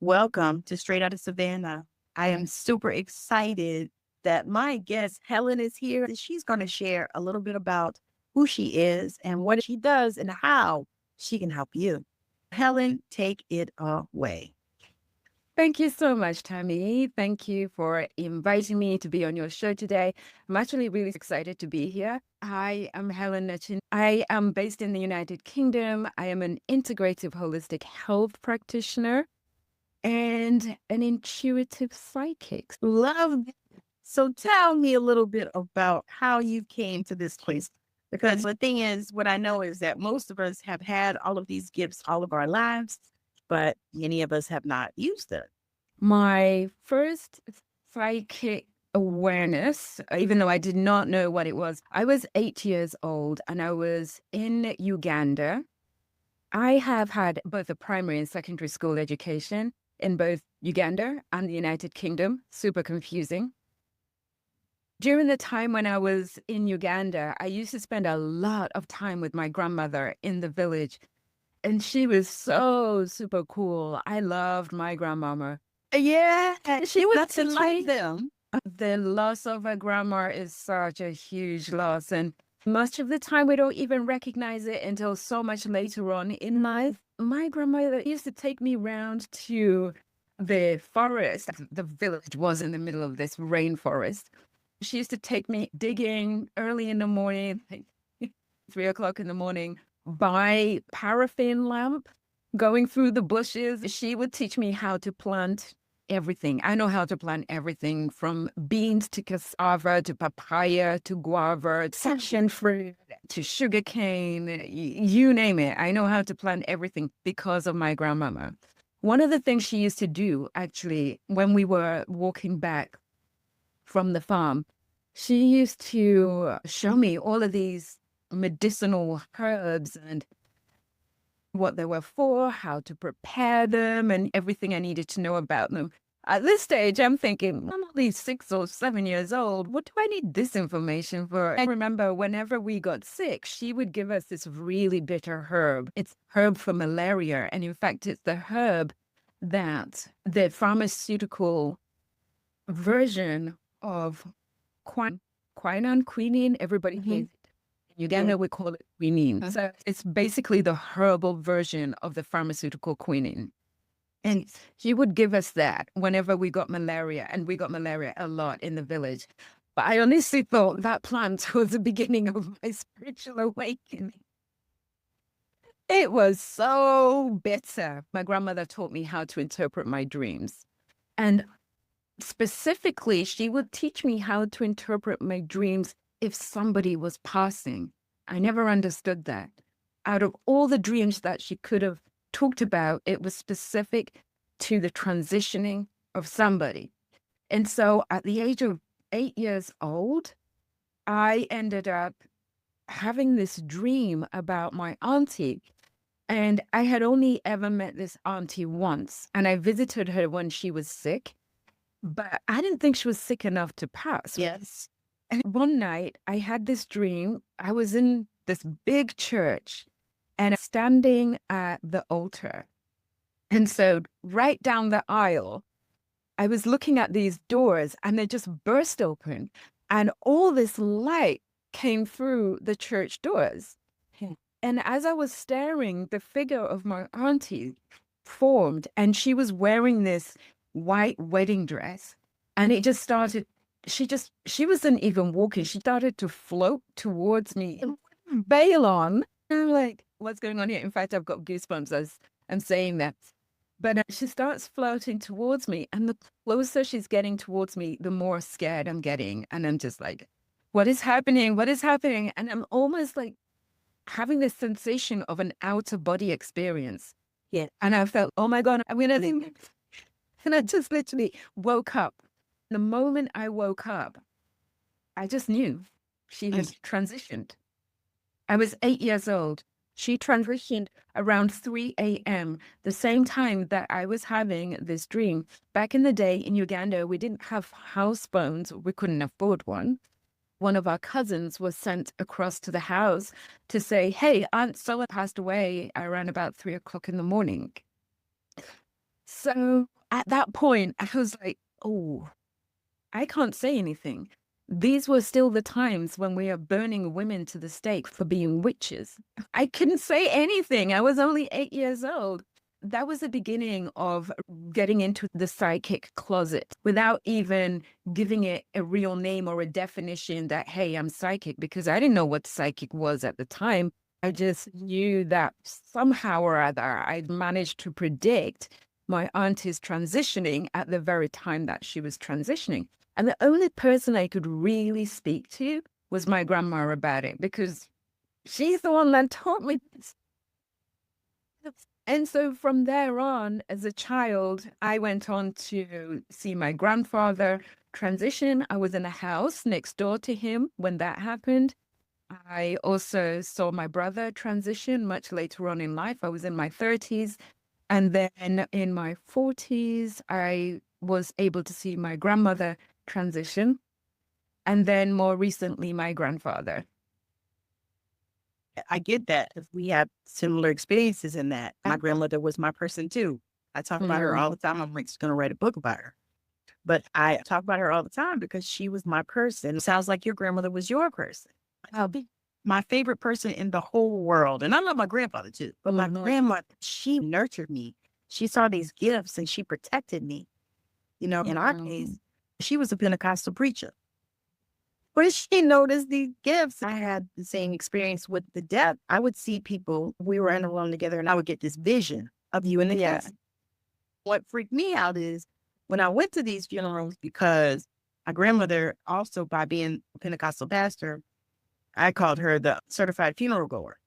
Welcome to Straight Outta Savannah. I am super excited that my guest, Helen, is here. She's going to share a little bit about who she is and what she does and how she can help you. Helen, take it away. Thank you so much, Tammy. Thank you for inviting me to be on your show today. I'm actually really excited to be here. I am Helen Nachintu. I am based in the United Kingdom. I am an integrative holistic health practitioner and an intuitive psychic. Love it. So tell me a little bit about how you came to this place. Because the thing is, what I know is that most of us have had all of these gifts all of our lives, but many of us have not used it. My first psychic awareness, even though I did not know what it was, I was 8 years old and I was in Uganda. I have had both a primary and secondary school education in both Uganda and the United Kingdom. Super confusing. During the time when I was in Uganda, I used to spend a lot of time with my grandmother in the village. And she was so super cool. I loved my grandmama. Yeah, She would nothing teach like me. them. The loss of a grandma is such a huge loss. And much of the time, we don't even recognize it until so much later on in life. My grandmother used to take me round to the forest. The village was in the middle of this rainforest. She used to take me digging early in the morning, like 3 o'clock in the morning, by paraffin lamp, going through the bushes. She would teach me how to plant everything. I know how to plant everything from beans to cassava to papaya to guava, passion fruit to sugarcane, you name it. I know how to plant everything because of my grandmama. One of the things she used to do, actually, when we were walking back from the farm, she used to show me all of these medicinal herbs and what they were for, how to prepare them, and everything I needed to know about them. At this stage, I'm thinking, I'm only 6 or 7 years old. What do I need this information for? I remember whenever we got sick, she would give us this really bitter herb. It's herb for malaria. And in fact, it's the herb that the pharmaceutical version of quinine, everybody hates it. In Uganda, we call it quinine. So it's basically the herbal version of the pharmaceutical quinine. And she would give us that whenever we got malaria, and we got malaria a lot in the village. But I honestly thought that plant was the beginning of my spiritual awakening. It was so bitter. My grandmother taught me how to interpret my dreams. And specifically, she would teach me how to interpret my dreams if somebody was passing. I never understood that. Out of all the dreams that she could have talked about, it was specific to the transitioning of somebody. And so at the age of 8 years old, I ended up having this dream about my auntie. And I had only ever met this auntie once, and I visited her when she was sick, but I didn't think she was sick enough to pass. Yes. And one night I had this dream. I was in this big church and standing at the altar. And so right down the aisle, I was looking at these doors and they just burst open and all this light came through the church doors. And as I was staring, the figure of my auntie formed and she was wearing this white wedding dress. And it just started, she wasn't even walking. She started to float towards me and bail on. And I'm like, what's going on here? In fact, I've got goosebumps as I'm saying that. But she starts floating towards me. And the closer she's getting towards me, the more scared I'm getting. And I'm just like, what is happening? What is happening? And I'm almost like having this sensation of an outer body experience. Yeah. And I felt, oh my God, I'm going to think. And I just literally woke up. The moment I woke up, I just knew she had transitioned. I was 8 years old. She transitioned around 3 a.m., the same time that I was having this dream. Back in the day in Uganda, we didn't have house phones. We couldn't afford one. One of our cousins was sent across to the house to say, hey, Aunt so passed away around about 3 o'clock in the morning. So at that point, I was like, oh, I can't say anything. These were still the times when we are burning women to the stake for being witches. I couldn't say anything. I was only 8 years old. That was the beginning of getting into the psychic closet without even giving it a real name or a definition that, hey, I'm psychic, because I didn't know what psychic was at the time. I just knew that somehow or other I managed to predict my auntie's transitioning at the very time that she was transitioning. And the only person I could really speak to was my grandma about it, because she's the one that taught me this. And so from there on, as a child, I went on to see my grandfather transition. I was in a house next door to him when that happened. I also saw my brother transition much later on in life. I was in my 30s. And then in my 40s, I was able to see my grandmother transition. And then more recently, my grandfather. I get that. If we have similar experiences in that. My grandmother was my person too. I talk about her all the time. I'm going to write a book about her. But I talk about her all the time because she was my person. Sounds like your grandmother was your person. I'll be my favorite person in the whole world. And I love my grandfather too. But my grandmother, she nurtured me. She saw these gifts and she protected me. You know, in our case, she was a Pentecostal preacher. But she noticed the gifts. I had the same experience with the death. I would see people, we were in a room together, and I would get this vision of you in the casket. What freaked me out is when I went to these funerals, because my grandmother, also by being a Pentecostal pastor, I called her the certified funeral goer.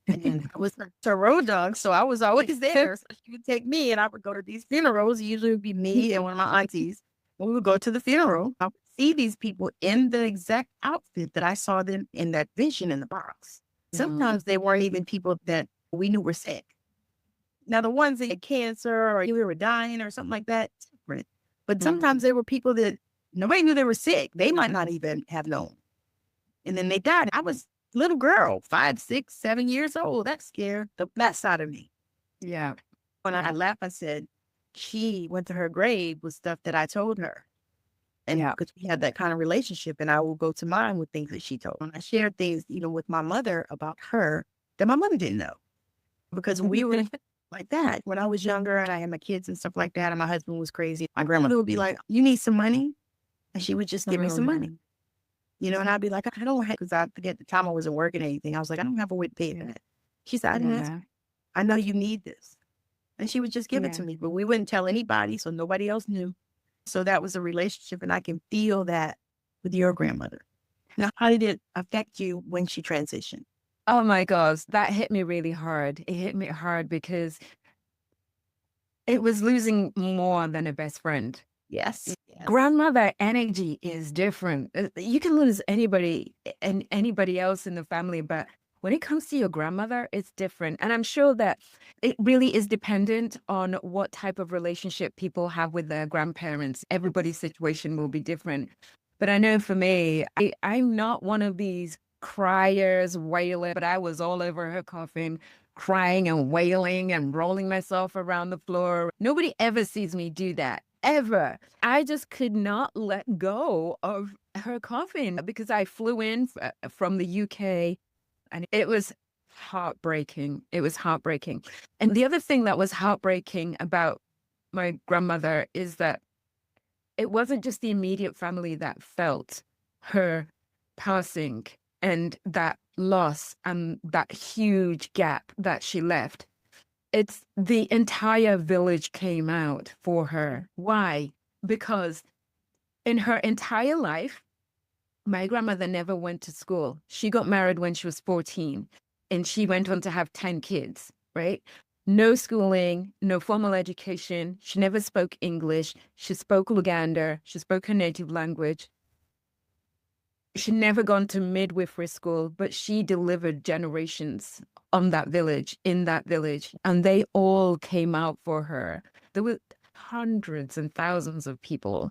And I was her road dog, so I was always there. So she would take me, and I would go to these funerals. Usually it would be me and one of my aunties. When we would go to the funeral, I would see these people in the exact outfit that I saw them in that vision in the box. Sometimes they weren't even people that we knew were sick. Now, the ones that had cancer or you were dying or something like that, different. But sometimes there were people that nobody knew they were sick. They might not even have known. And then they died. I was a little girl, 5, 6, 7 years old. That scared the mess out of me. Yeah. When I laughed, I said, she went to her grave with stuff that I told her. And because we had that kind of relationship, and I will go to mine with things that she told. And I shared things, even with my mother about her that my mother didn't know. Because we were like that. When I was younger and I had my kids and stuff like that, and my husband was crazy, my grandmother would be like, you need some money? And she would just give me some money. You know, and I'd be like, I don't have, because I forget the time I wasn't working or anything. I was like, I don't have a way to pay for that. She said, I didn't ask. I know you need this. And she would just give it to me, but we wouldn't tell anybody, so nobody else knew. So that was a relationship, and I can feel that with your grandmother. Now, how did it affect you when she transitioned? Oh my gosh, that hit me really hard. It hit me hard because it was losing more than a best friend. Yes. Grandmother energy is different. You can lose anybody and anybody else in the family, but when it comes to your grandmother, it's different. And I'm sure that it really is dependent on what type of relationship people have with their grandparents. Everybody's situation will be different. But I know for me, I'm not one of these criers, wailing, but I was all over her coffin, crying and wailing and rolling myself around the floor. Nobody ever sees me do that, ever. I just could not let go of her coffin because I flew in from the UK. And it was heartbreaking. It was heartbreaking. And the other thing that was heartbreaking about my grandmother is that it wasn't just the immediate family that felt her passing and that loss and that huge gap that she left. It's the entire village came out for her. Why? Because in her entire life, my grandmother never went to school. She got married when she was 14 and she went on to have 10 kids, right? No schooling, no formal education. She never spoke English. She spoke Uganda. She spoke her native language. She'd never gone to midwifery school, but she delivered generations on that village, in that village, and they all came out for her. There were hundreds and thousands of people.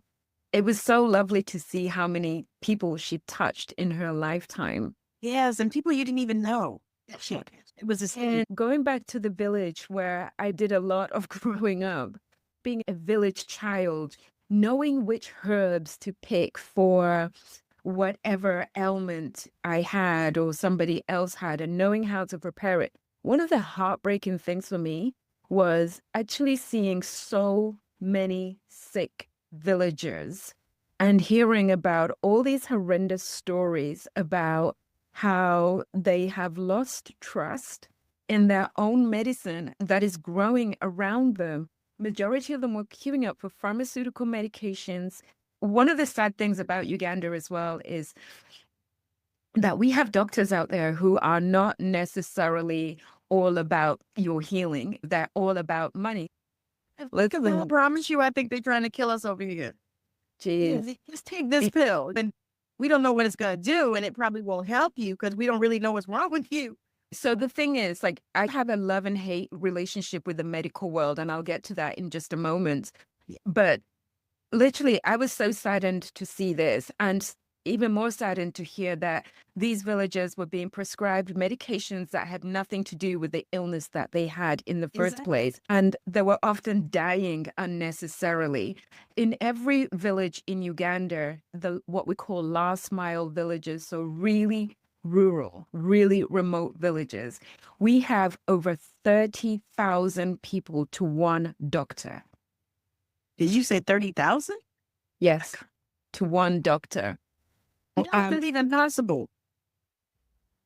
It was so lovely to see how many people she touched in her lifetime. Yes, and people you didn't even know. It was a And going back to the village where I did a lot of growing up, being a village child, knowing which herbs to pick for whatever ailment I had or somebody else had, and knowing how to prepare it. One of the heartbreaking things for me was actually seeing so many sick villagers and hearing about all these horrendous stories about how they have lost trust in their own medicine that is growing around them. Majority of them were queuing up for pharmaceutical medications. One of the sad things about Uganda as well is that we have doctors out there who are not necessarily all about your healing. They're all about money. Look at them. I promise you, I think they're trying to kill us over here. Jeez. Just take this pill. And we don't know what it's going to do. And it probably won't help you because we don't really know what's wrong with you. So the thing is, like, I have a love and hate relationship with the medical world, and I'll get to that in just a moment. But literally, I was so saddened to see this, and even more saddened to hear that these villagers were being prescribed medications that had nothing to do with the illness that they had in the first place. And they were often dying unnecessarily. In every village in Uganda, what we call last mile villages, so really rural, really remote villages, we have over 30,000 people to one doctor. Did you say 30,000? Yes, to one doctor. How is it even possible?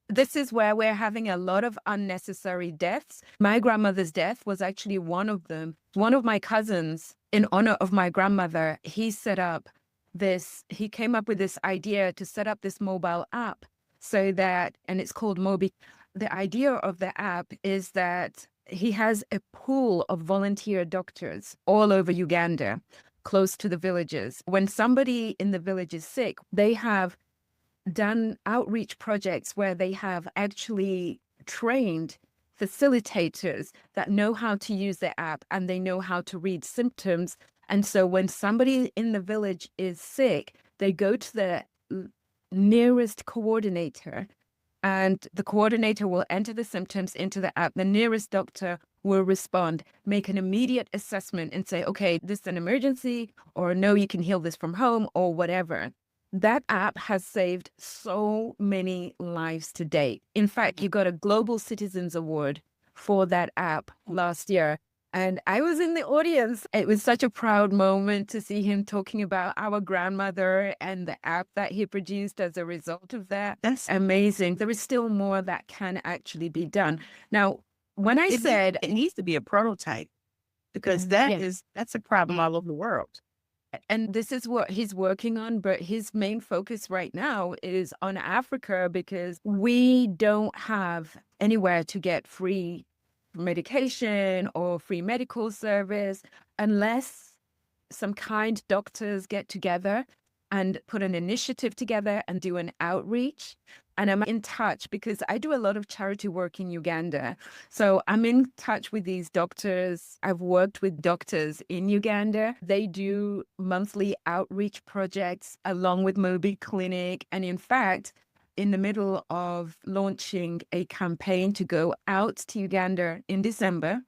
This is where we're having a lot of unnecessary deaths. My grandmother's death was actually one of them. One of my cousins, in honor of my grandmother, he came up with this idea to set up this mobile app so that, and it's called Moby. The idea of the app is that he has a pool of volunteer doctors all over Uganda, close to the villages. When somebody in the village is sick, they have done outreach projects where they have actually trained facilitators that know how to use the app and they know how to read symptoms. And so when somebody in the village is sick, they go to the nearest coordinator, and the coordinator will enter the symptoms into the app. The nearest doctor will respond, make an immediate assessment and say, okay, this is an emergency, or no, you can heal this from home, or whatever. That app has saved so many lives to date. In fact, you got a Global Citizens Award for that app last year. And I was in the audience. It was such a proud moment to see him talking about our grandmother and the app that he produced as a result of that. That's amazing. There is still more that can actually be done. Now, when I said it needs to be a prototype, because that's a problem all over the world. And this is what he's working on, but his main focus right now is on Africa, because we don't have anywhere to get free medication or free medical service unless some kind doctors get together and put an initiative together and do an outreach. And I'm in touch because I do a lot of charity work in Uganda. So I'm in touch with these doctors. I've worked with doctors in Uganda. They do monthly outreach projects along with Moby Clinic. And in fact, in the middle of launching a campaign to go out to Uganda in December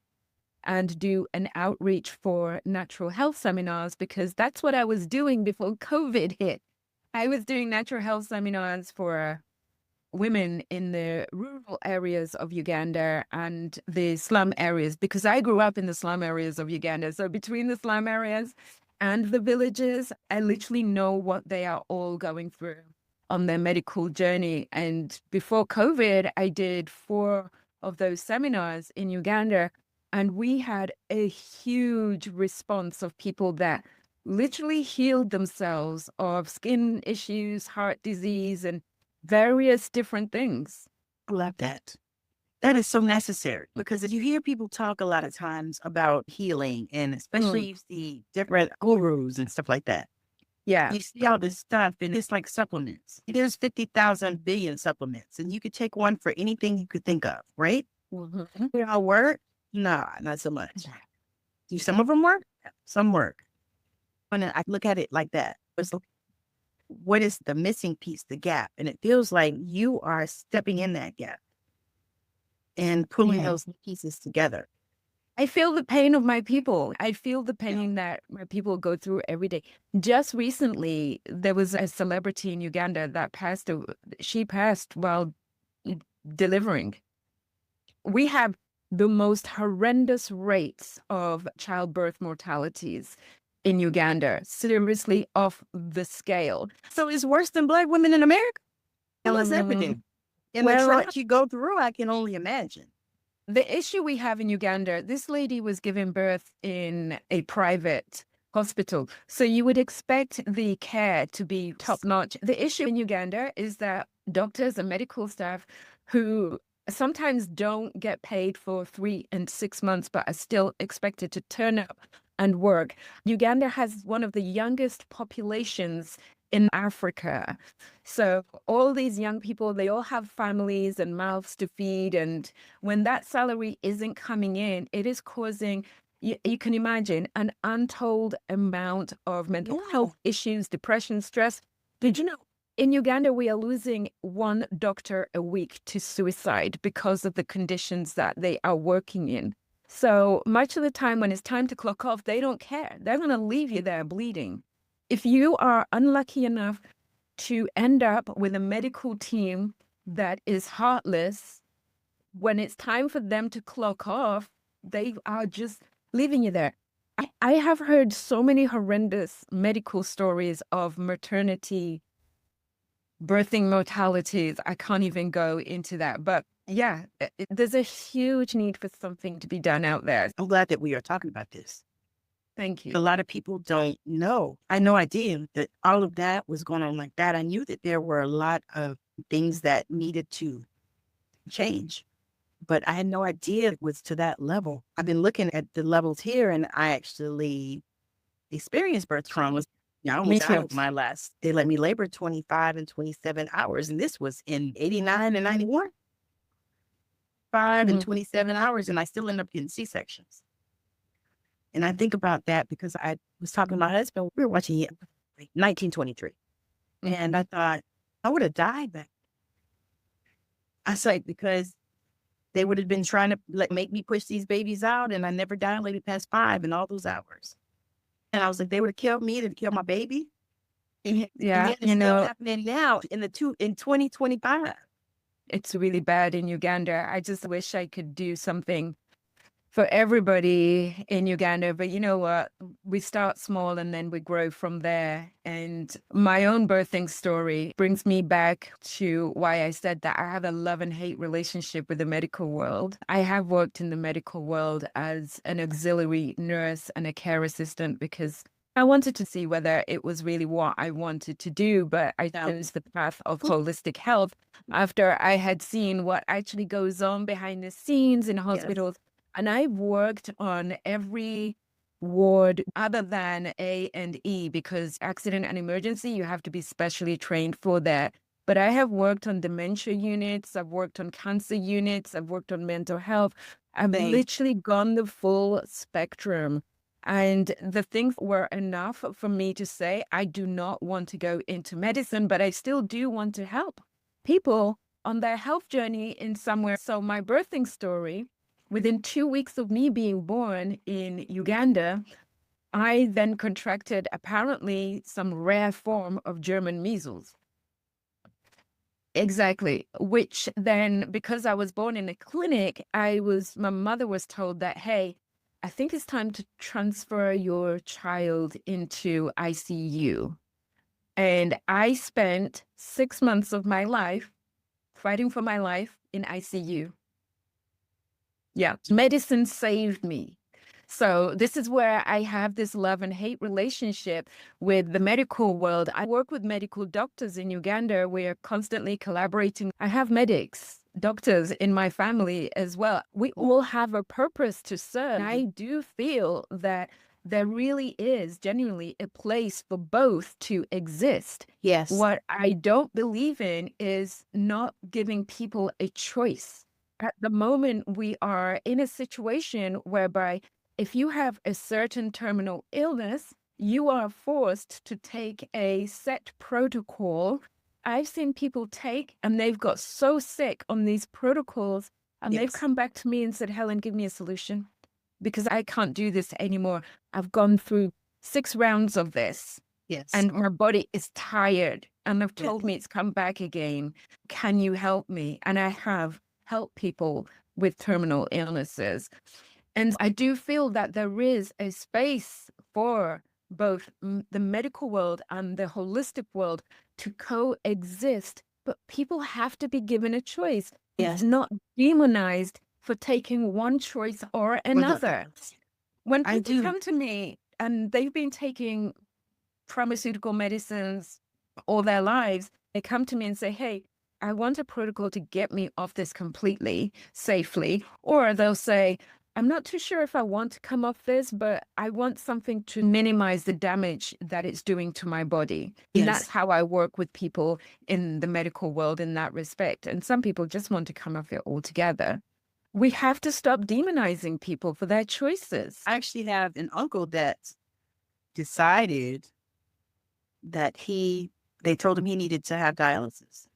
and do an outreach for natural health seminars, because that's what I was doing before COVID hit. I was doing natural health seminars for women in the rural areas of Uganda and the slum areas, because I grew up in the slum areas of Uganda. So between the slum areas and the villages, I literally know what they are all going through on their medical journey. And before COVID, I did 4 of those seminars in Uganda, and we had a huge response of people that literally healed themselves of skin issues, heart disease, and various different things. I love that. That is so necessary, because if you hear people talk a lot of times about healing, and especially you see different gurus and stuff like that. Yeah. You see all this stuff, and it's like supplements. There's 50,000 billion supplements, and you could take one for anything you could think of, right? Mm-hmm. They all work? Nah, not so much. Do some of them work? Some work. And I look at it like that. It's like, what is the missing piece, the gap? And it feels like you are stepping in that gap and pulling those pieces together. I feel the pain of my people. I feel the pain that my people go through every day. Just recently, there was a celebrity in Uganda that passed. She passed while delivering. We have the most horrendous rates of childbirth mortalities in Uganda, seriously off the scale. So it's worse than Black women in America? What's happening? And the well, track you go through, I can only imagine. the issue we have in Uganda, this lady was giving birth in a private hospital. So you would expect the care to be top notch. The issue in Uganda is that doctors and medical staff who sometimes don't get paid for 3 and 6 months, but are still expected to turn up and work. Uganda has one of the youngest populations in Africa. So all these young people, they all have families and mouths to feed. And when that salary isn't coming in, it is causing, you can imagine, an untold amount of mental health issues, depression, stress. Did you know? In Uganda, we are losing 1 doctor a week to suicide because of the conditions that they are working in. So much of the time when it's time to clock off, they don't care. They're going to leave you there bleeding. If you are unlucky enough to end up with a medical team that is heartless, when it's time for them to clock off, they are just leaving you there. I have heard so many horrendous medical stories of maternity, birthing mortalities. I can't even go into that. But yeah, there's a huge need for something to be done out there. I'm glad that we are talking about this. Thank you. A lot of people don't know. I had no idea that all of that was going on like that. I knew that there were a lot of things that needed to change, but I had no idea it was to that level. I've been looking at the levels here, and I actually experienced birth traumas. I almost died my last. They let me labor 25 and 27 hours, and this was in 89 and 91. 5 and 27 hours, and I still end up getting C-sections. And I think about that because I was talking to my husband. We were watching 1923. And I thought, I would have died back. I said, because they would have been trying to make me push these babies out, and I never dilated past 5 in all those hours. And I was like, they would have killed me, they'd kill my baby. Yeah, and it's still happening now in 2025. It's really bad in Uganda. I just wish I could do something for everybody in Uganda. But you know what? We start small and then we grow from there. And my own birthing story brings me back to why I said that I have a love and hate relationship with the medical world. I have worked in the medical world as an auxiliary nurse and a care assistant because I wanted to see whether it was really what I wanted to do, but I chose the path of holistic health after I had seen what actually goes on behind the scenes in hospitals. And I worked on every ward other than A and E because accident and emergency, you have to be specially trained for that. But I have worked on dementia units. I've worked on cancer units. I've worked on mental health. I've literally gone the full spectrum. And the things were enough for me to say, I do not want to go into medicine, but I still do want to help people on their health journey in somewhere. So my birthing story, within 2 weeks of me being born in Uganda, I then contracted apparently some rare form of German measles. Exactly. Which then, because I was born in a clinic, my mother was told that, hey, I think it's time to transfer your child into ICU. And I spent 6 months of my life fighting for my life in ICU. Yeah, medicine saved me. So this is where I have this love and hate relationship with the medical world. I work with medical doctors in Uganda. We're constantly collaborating. I have medics, doctors in my family as well. We all have a purpose to serve. I do feel that there really is genuinely a place for both to exist. Yes. What I don't believe in is not giving people a choice. At the moment, we are in a situation whereby if you have a certain terminal illness, you are forced to take a set protocol. I've seen people take, and they've got so sick on these protocols, and they've come back to me and said, Helen, give me a solution. because I can't do this anymore. I've gone through 6 rounds of this Yes. and my body is tired. And they've Yes. told me it's come back again. Can you help me? And I have helped people with terminal illnesses. And I do feel that there is a space for both the medical world and the holistic world to coexist, but people have to be given a choice. Yes. It's not demonized for taking one choice or another. When I people do. come to me and they've been taking pharmaceutical medicines all their lives, they come to me and say, hey, I want a protocol to get me off this completely safely. Or they'll say, I'm not too sure if I want to come off this, but I want something to minimize the damage that it's doing to my body. Yes. And that's how I work with people in the medical world in that respect. And some people just want to come off it altogether. We have to stop demonizing people for their choices. I actually have an uncle that decided that they told him he needed to have dialysis.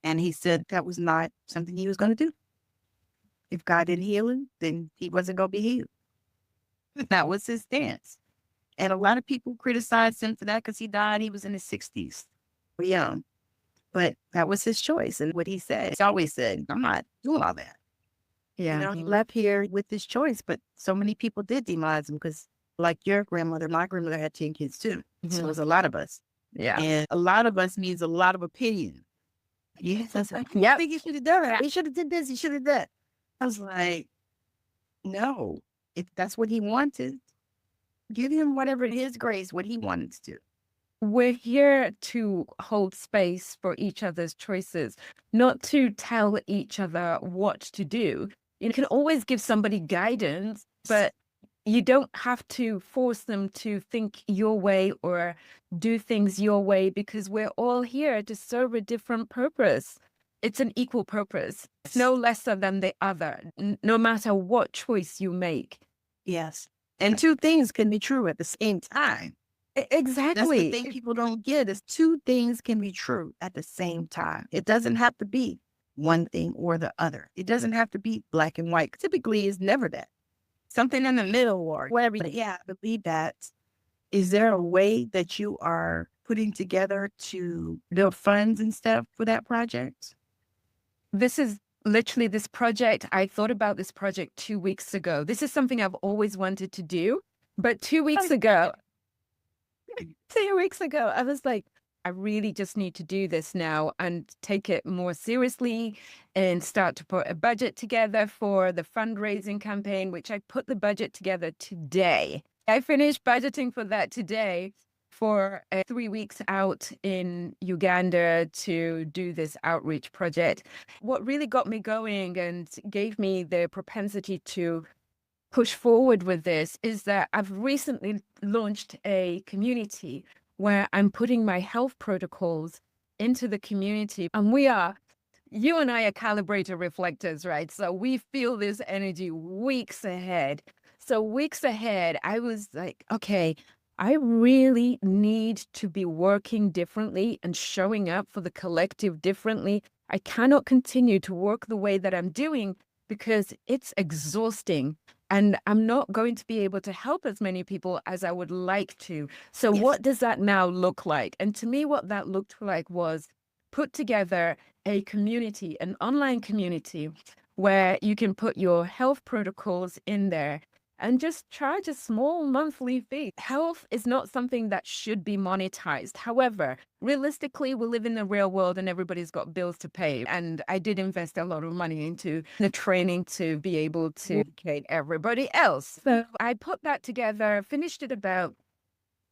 And he said that was not something he was going to do. If God didn't heal him, then he wasn't going to be healed. That was his stance. And a lot of people criticized him for that because he died. He was in his 60s, young. But that was his choice. And what he said, he always said, I'm not doing all that. Yeah. You know, he left here with this choice, but so many people did demonize him because, like your grandmother, my grandmother had 10 kids too. So there's a lot of us. Yeah. And a lot of us means a lot of opinion. Yes, I was like, Yep. I think he should have done it. He should have did this. He should have done that. I was like, no, if that's what he wanted, give him whatever his grace, what he wanted to do. We're here to hold space for each other's choices, not to tell each other what to do. You can always give somebody guidance, but you don't have to force them to think your way or do things your way, because we're all here to serve a different purpose. It's an equal purpose. It's no lesser than the other, no matter what choice you make. Yes. And two things can be true at the same time. Exactly. That's the thing people don't get is two things can be true at the same time. It doesn't have to be one thing or the other. It doesn't have to be black and white. Typically, it's never that. Something in the middle or whatever. But yeah, I believe that. Is there a way that you are putting together to build funds and stuff for that project? This is literally this project. I thought about this project 2 weeks ago. This is something I've always wanted to do. But 2 weeks ago, I was like, I really just need to do this now and take it more seriously and start to put a budget together for the fundraising campaign, which I put the budget together today. I finished budgeting for that today for 3 weeks out in Uganda to do this outreach project. What really got me going and gave me the propensity to push forward with this is that I've recently launched a community where I'm putting my health protocols into the community. And you and I are calibrator reflectors, right? So we feel this energy weeks ahead. So weeks ahead, I was like, okay, I really need to be working differently and showing up for the collective differently. I cannot continue to work the way that I'm doing because it's exhausting. And I'm not going to be able to help as many people as I would like to. So Yes. what does that now look like? And to me, what that looked like was put together a community, an online community, where you can put your health protocols in there and just charge a small monthly fee. Health is not something that should be monetized. However, realistically, we live in the real world and everybody's got bills to pay. And I did invest a lot of money into the training to be able to educate everybody else. So I put that together, finished it about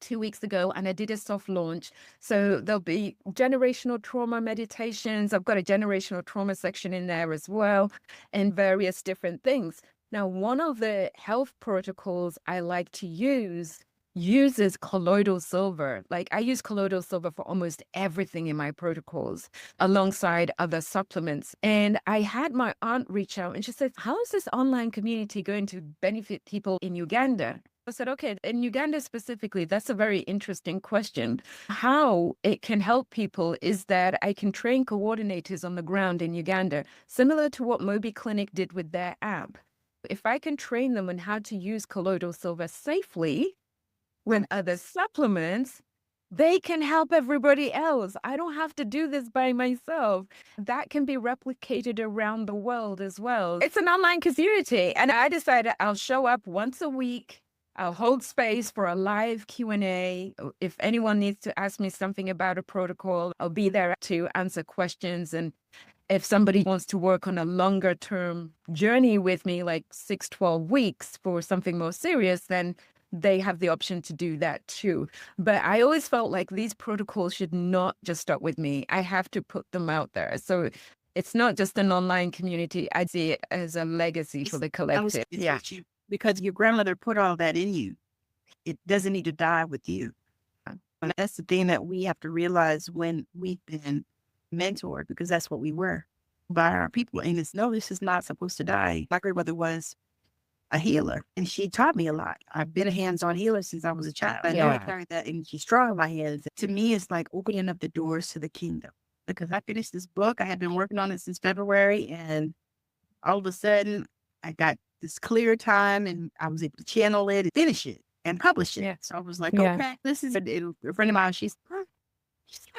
2 weeks ago, and I did a soft launch. So there'll be generational trauma meditations. I've got a generational trauma section in there as well, and various different things. Now, one of the health protocols I like to use uses colloidal silver. Like I use colloidal silver for almost everything in my protocols alongside other supplements. And I had my aunt reach out and she said, how is this online community going to benefit people in Uganda? I said, okay, in Uganda specifically, that's a very interesting question. How it can help people is that I can train coordinators on the ground in Uganda, similar to what Moby Clinic did with their app. If I can train them on how to use colloidal silver safely with other supplements, they can help everybody else. I don't have to do this by myself. That can be replicated around the world as well. It's an online community, and I decided I'll show up once a week. I'll hold space for a live Q&A. If anyone needs to ask me something about a protocol, I'll be there to answer questions. And if somebody wants to work on a longer term journey with me, like 6-12 weeks for something more serious, then they have the option to do that too. But I always felt like these protocols should not just start with me. I have to put them out there. So it's not just an online community. I see it as a legacy for the collective. Yeah. Because your grandmother put all that in you. It doesn't need to die with you. And that's the thing that we have to realize when we've been mentored, because that's what we were by our people. And it's, no, this is not supposed to die. My grandmother was a healer, and she taught me a lot. I've been a hands-on healer since I was a child. I know I carried that, and she's strong in my hands. To me, it's like opening up the doors to the kingdom, because I finished this book. I had been working on it since February, and all of a sudden, I got this clear time, and I was able to channel it and finish it and publish it. So I was like, okay, this is a friend of mine. She's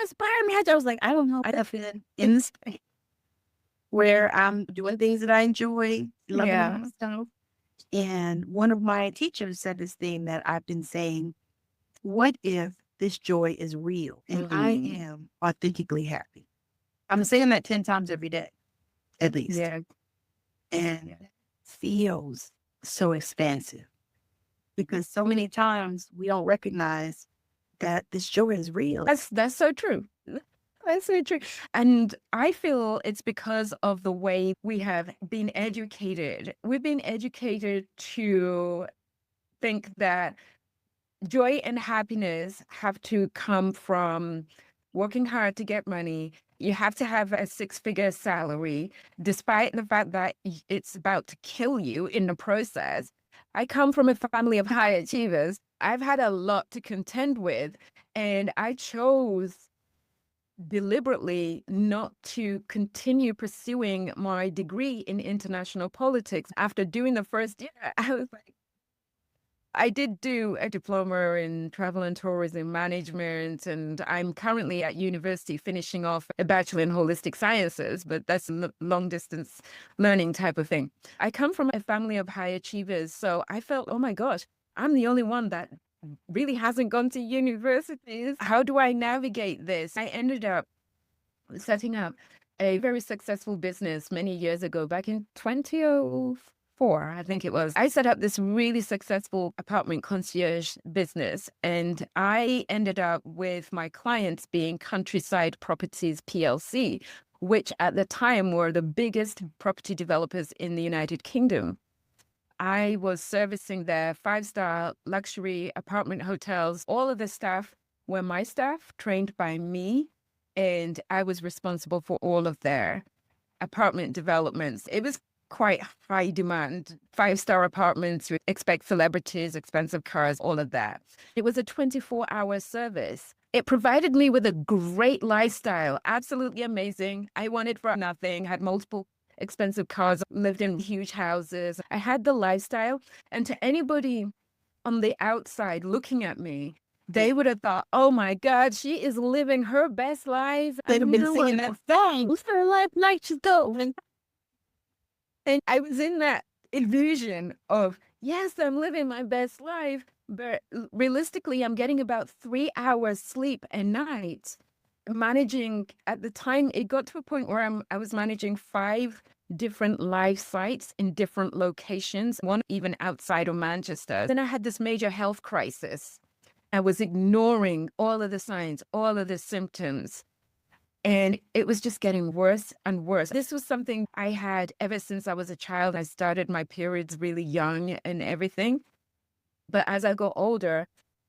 inspired me. I was like, I don't know. I feel in this space where I'm doing things that I enjoy, loving myself. And one of my teachers said this thing that I've been saying: what if this joy is real and I am authentically happy? I'm saying that 10 times every day, at least. And it feels so expansive, because so many times we don't recognize that this joy is real. That's so true. That's so true. And I feel it's because of the way we have been educated. We've been educated to think that joy and happiness have to come from working hard to get money. You have to have a 6-figure salary, despite the fact that it's about to kill you in the process. I come from a family of high achievers. I've had a lot to contend with, and I chose deliberately not to continue pursuing my degree in international politics. After doing the first year, I was like, I did do a diploma in travel and tourism management, and I'm currently at university finishing off a bachelor in holistic sciences, but that's a long distance learning type of thing. I come from a family of high achievers, so I felt, oh my gosh, I'm the only one that really hasn't gone to universities. How do I navigate this? I ended up setting up a very successful business many years ago, back in 2004, I think it was. I set up this really successful apartment concierge business, and I ended up with my clients being Countryside Properties PLC, which at the time were the biggest property developers in the United Kingdom. I was servicing their 5-star luxury apartment hotels. All of the staff were my staff, trained by me, and I was responsible for all of their apartment developments. It was quite high demand. 5-star apartments, you expect celebrities, expensive cars, all of that. It was a 24-hour service. It provided me with a great lifestyle, absolutely amazing. I wanted for nothing, had multiple expensive cars, lived in huge houses. I had the lifestyle. And to anybody on the outside looking at me, they would have thought, oh my God, she is living her best life. They'd have been singing that song. What's her life like? She's going. And I was in that illusion of, yes, I'm living my best life, but realistically, I'm getting about 3 hours sleep a night. Managing, at the time, it got to a point where I was managing 5 different live sites in different locations, one even outside of Manchester. Then I had this major health crisis. I was ignoring all of the signs, all of the symptoms, and it was just getting worse and worse. This was something I had ever since I was a child. I started my periods really young and everything. But as I got older,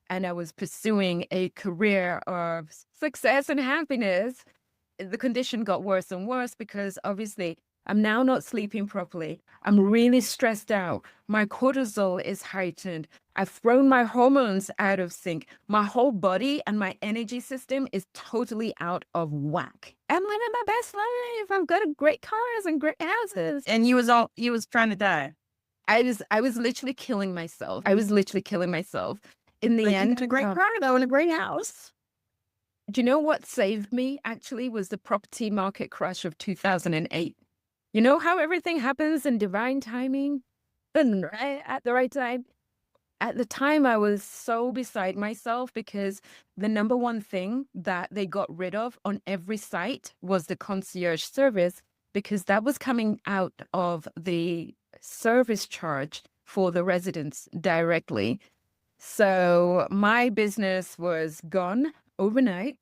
and I was pursuing a career of success and happiness, the condition got worse and worse, because obviously I'm now not sleeping properly. I'm really stressed out. My cortisol is heightened. I've thrown my hormones out of sync. My whole body and my energy system is totally out of whack. I'm living my best life. I've got great cars and great houses. And you was trying to die. I was literally killing myself. I was literally killing myself. In the But you end, got a great car though and a great house. do you know what saved me actually was the property market crash of 2008. You know how everything happens in divine timing and right at the right time? At the time, I was so beside myself because the number one thing that they got rid of on every site was the concierge service, because that was coming out of the service charge for the residents directly. So my business was gone overnight,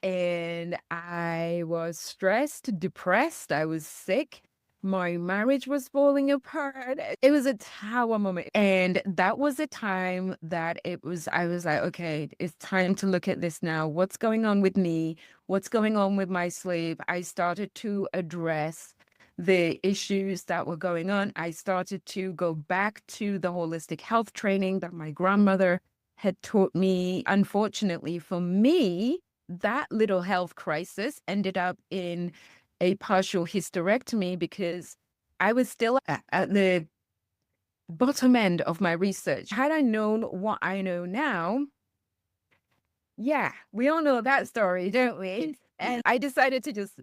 and I was stressed, depressed, I was sick. My marriage was falling apart. It was a tower moment. And that was a time that I was like, okay, it's time to look at this now. What's going on with me? What's going on with my sleep? I started to address the issues that were going on. I started to go back to the holistic health training that my grandmother had taught me. Unfortunately for me, that little health crisis ended up in a partial hysterectomy because I was still at the bottom end of my research. Had I known what I know now, yeah, we all know that story, don't we? And I decided to just,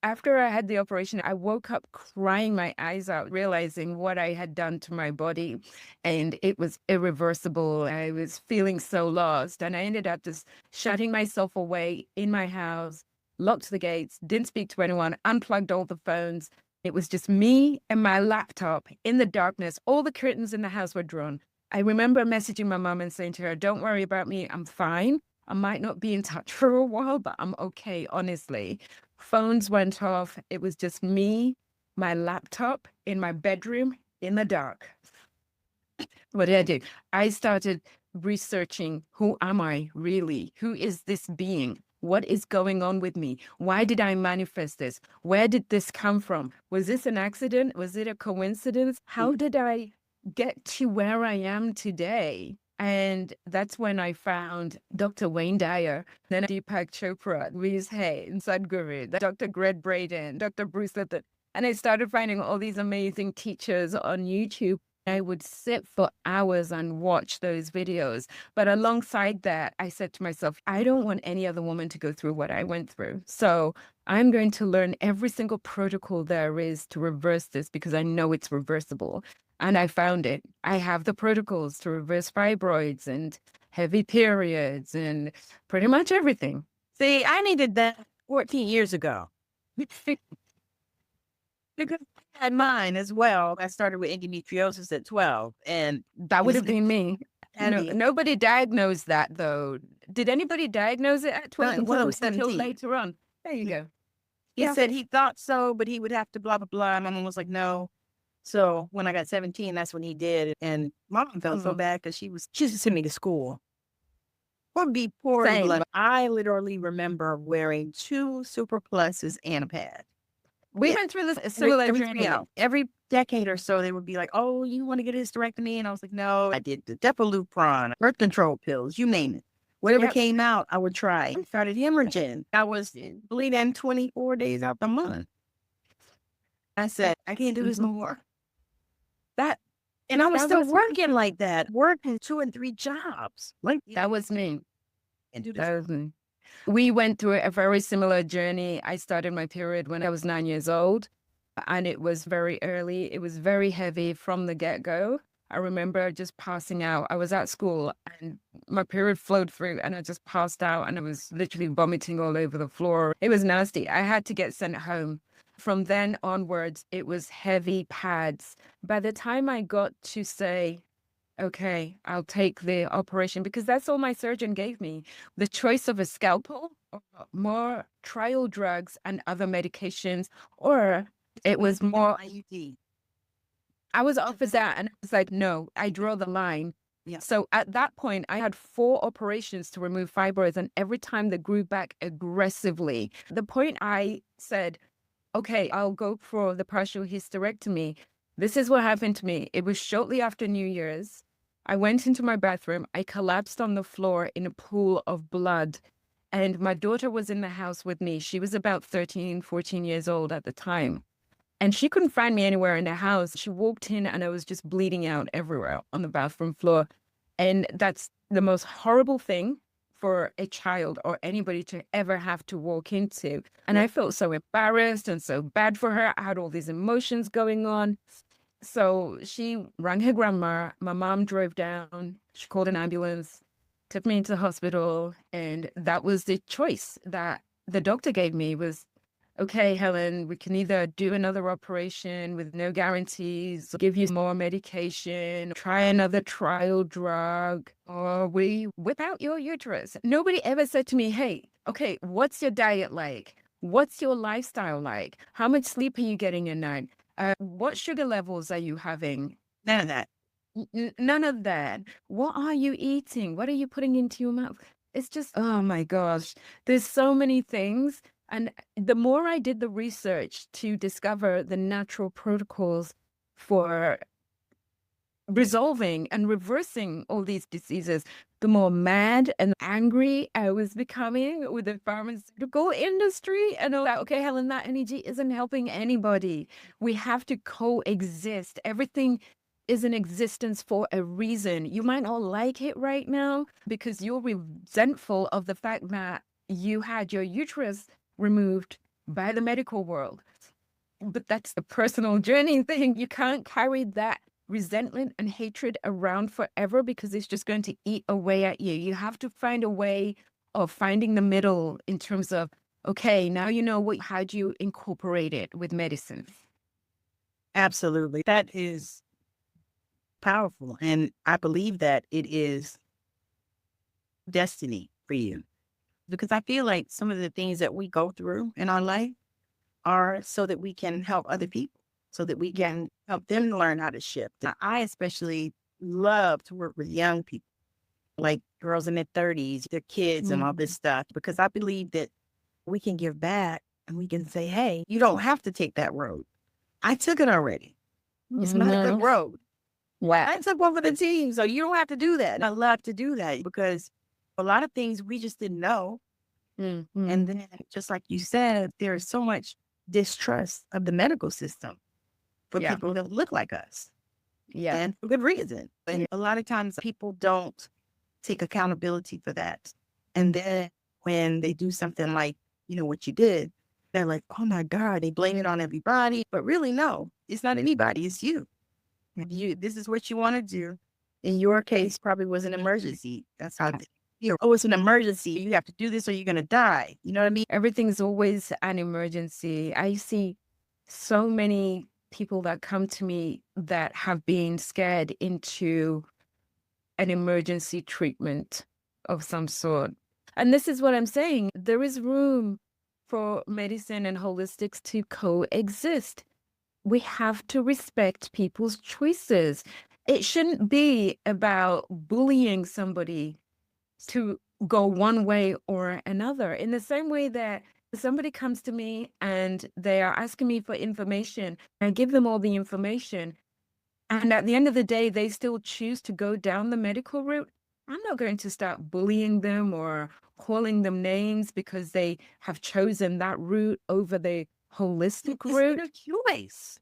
after I had the operation, I woke up crying my eyes out, realizing what I had done to my body. And it was irreversible. I was feeling so lost. And I ended up just shutting myself away in my house, locked the gates, didn't speak to anyone, unplugged all the phones. It was just me and my laptop in the darkness. All the curtains in the house were drawn. I remember messaging my mom and saying to her, don't worry about me. I'm fine. I might not be in touch for a while, but I'm okay, honestly. Phones went off. It was just me, my laptop in my bedroom in the dark. What did I do? I started researching, who am I really? Who is this being? What is going on with me? Why did I manifest this? Where did this come from? Was this an accident? Was it a coincidence? How did I get to where I am today? And that's when I found Dr. Wayne Dyer, then Deepak Chopra, Louise Hay, Sadhguru, Dr. Greg Braden, Dr. Bruce Lipton. And I started finding all these amazing teachers on YouTube. I would sit for hours and watch those videos. But alongside that, I said to myself, I don't want any other woman to go through what I went through. So I'm going to learn every single protocol there is to reverse this, because I know it's reversible. And I found it. I have the protocols to reverse fibroids and heavy periods and pretty much everything. See, I needed that 14 years ago. Because I had mine as well. I started with endometriosis at 12. And that would have been me. Tammy, Nobody diagnosed that, though. Did anybody diagnose it at 12? Well, Until 17. later on. There you go. He said he thought so, but he would have to blah, blah, blah. My mom was like, no. So when I got 17, that's when he did. And mom felt so bad because she used to send me to school. Or be poor. I literally remember wearing 2 super pluses and a pad. We went through this similar journey. Every decade or so, they would be like, oh, you want to get a hysterectomy? And I was like, no. I did the Defalupron, birth control pills, you name it. Whatever came out, I would try. I started hemorrhaging. I was bleeding 24 days out the month. I said, I can't do this no more. And I was still working like that, working 2 and 3 jobs. Like that was me. And do this. That was me. We went through a very similar journey. I started my period when I was 9 years old, and it was very early. It was very heavy from the get-go. I remember just passing out. I was at school and my period flowed through and I just passed out and I was literally vomiting all over the floor. It was nasty. I had to get sent home. From then onwards, it was heavy pads. By the time I got to say, okay, I'll take the operation, because that's all my surgeon gave me. The choice of a scalpel, or more trial drugs and other medications, or it was more IUD. I was offered that and I was like, no, I draw the line. Yeah. So at that point, I had 4 operations to remove fibroids, and every time they grew back aggressively. The point I said, okay, I'll go for the partial hysterectomy. This is what happened to me. It was shortly after New Year's. I went into my bathroom. I collapsed on the floor in a pool of blood. And my daughter was in the house with me. She was about 13, 14 years old at the time. And she couldn't find me anywhere in the house. She walked in and I was just bleeding out everywhere on the bathroom floor. And that's the most horrible thing for a child or anybody to ever have to walk into. And I felt so embarrassed and so bad for her. I had all these emotions going on. So she rang her grandma. My mom drove down. She called an ambulance, took me into the hospital. And that was the choice that the doctor gave me was, okay, Helen, we can either do another operation with no guarantees, give you more medication, try another trial drug, or we whip out your uterus. Nobody ever said to me, hey, okay, what's your diet like? What's your lifestyle like? How much sleep are you getting a night? What sugar levels are you having? None of that. None of that. What are you eating? What are you putting into your mouth? It's just, oh my gosh, there's so many things. And the more I did the research to discover the natural protocols for resolving and reversing all these diseases, the more mad and angry I was becoming with the pharmaceutical industry and all that. Okay, Helen, that energy isn't helping anybody. We have to coexist. Everything is in existence for a reason. You might not like it right now because you're resentful of the fact that you had your uterus removed by the medical world. But that's a personal journey thing. You can't carry that resentment and hatred around forever because it's just going to eat away at you. You have to find a way of finding the middle in terms of, okay, now you know how do you incorporate it with medicine? Absolutely. That is powerful. And I believe that it is destiny for you. Because I feel like some of the things that we go through in our life are so that we can help other people, so that we can help them learn how to shift. I especially love to work with young people, like girls in their 30s, their kids and all this stuff, because I believe that we can give back and we can say, hey, you don't have to take that road. I took it already. It's not a good road. Wow. I took one for the team, so you don't have to do that. And I love to do that because a lot of things we just didn't know. And then, just like you said, there is so much distrust of the medical system for people that look like us. Yeah. And for good reason. And a lot of times people don't take accountability for that. And then when they do something like, you know, what you did, they're like, oh my God, they blame it on everybody. But really, no, it's not anybody, it's you. This is what you want to do. In your case, probably was an emergency. That's how they feel. Oh, it's an emergency. You have to do this or you're going to die. You know what I mean? Everything's always an emergency. I see so many people that come to me that have been scared into an emergency treatment of some sort. And this is what I'm saying. There is room for medicine and holistics to coexist. We have to respect people's choices. It shouldn't be about bullying somebody to go one way or another. In the same way that somebody comes to me and they are asking me for information, I give them all the information. And at the end of the day, they still choose to go down the medical route. I'm not going to start bullying them or calling them names because they have chosen that route over the holistic route. It's their choice.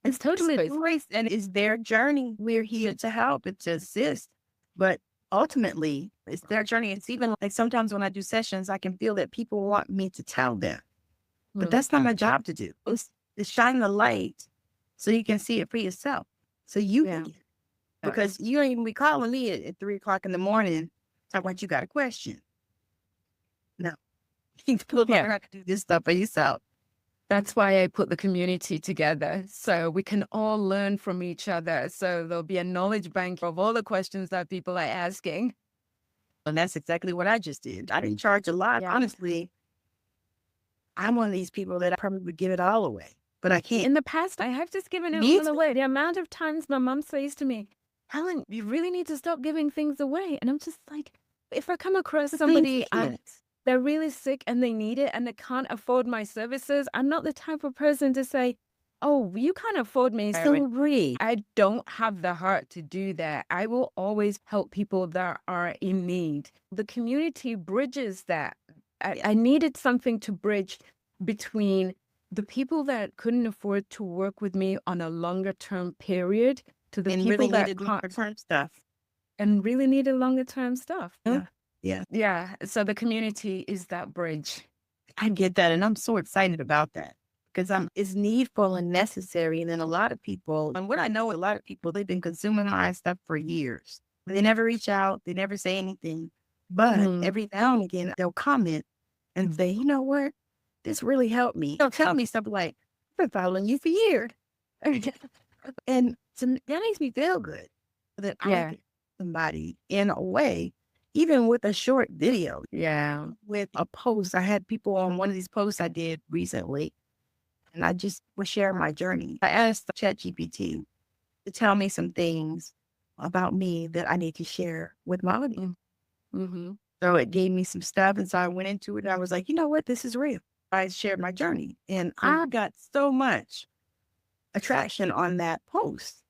It's totally Their choice, and it's their journey. We're here to help and to assist. But ultimately, it's their journey. It's even like sometimes when I do sessions, I can feel that people want me to tell them. But that's not my job to do. It's shine the light so you can see it for yourself. So you can. Because you ain't even be calling me at 3 o'clock in the morning talking about you got a question. No. You learn how to do this stuff for yourself. That's why I put the community together, so we can all learn from each other. So there'll be a knowledge bank of all the questions that people are asking. And that's exactly what I just did. I didn't charge a lot. Honestly, I'm one of these people that I probably would give it all away, but I can't. In the past, I have just given it all away. The amount of times my mom says to me, Helen, you really need to stop giving things away. And I'm just like, if I come across somebody they're really sick and they need it and they can't afford my services, I'm not the type of person to say, oh, you can't afford me. So agree. I don't have the heart to do that. I will always help people that are in need. The community bridges that. I needed something to bridge between the people that couldn't afford to work with me on a longer term period to the And people really that needed can't longer-term stuff. and really needed longer term stuff. Yeah. Yeah. Yeah. So the community is that bridge. I get that, and I'm so excited about that because it's needful and necessary. And then a lot of people, and what I know, a lot of people, they've been consuming my stuff for years. They never reach out, they never say anything. But Mm. every now and again, they'll comment and say, you know what? This really helped me. They'll tell me something like, I've been following you for years. And so that makes me feel good that I Yeah. can somebody in a way, even with a short video, Yeah. with a post. I had people on one of these posts I did recently, and I just was sharing my journey. I asked ChatGPT to tell me some things about me that I need to share with my audience. Mm-hmm. So it gave me some stuff. And so I went into it and I was like, you know what? This is real. I shared my journey and I got so much attraction on that post.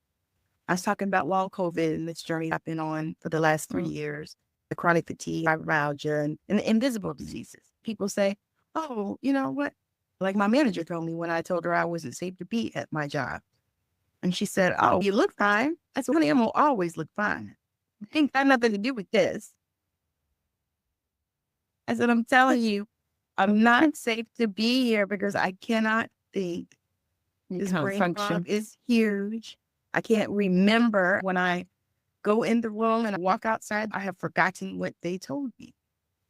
I was talking about long COVID and this journey I've been on for the last 3 years, the chronic fatigue, fibromyalgia, and the invisible diseases. People say, oh, you know what? Like my manager told me when I told her I wasn't safe to be at my job. And she said, oh, you look fine. I said, honey, I'm going to always look fine. I think that had nothing to do with this. I said, I'm telling you, I'm not safe to be here because I cannot think. This brain fog is huge. I can't remember when I go in the room and I walk outside, I have forgotten what they told me.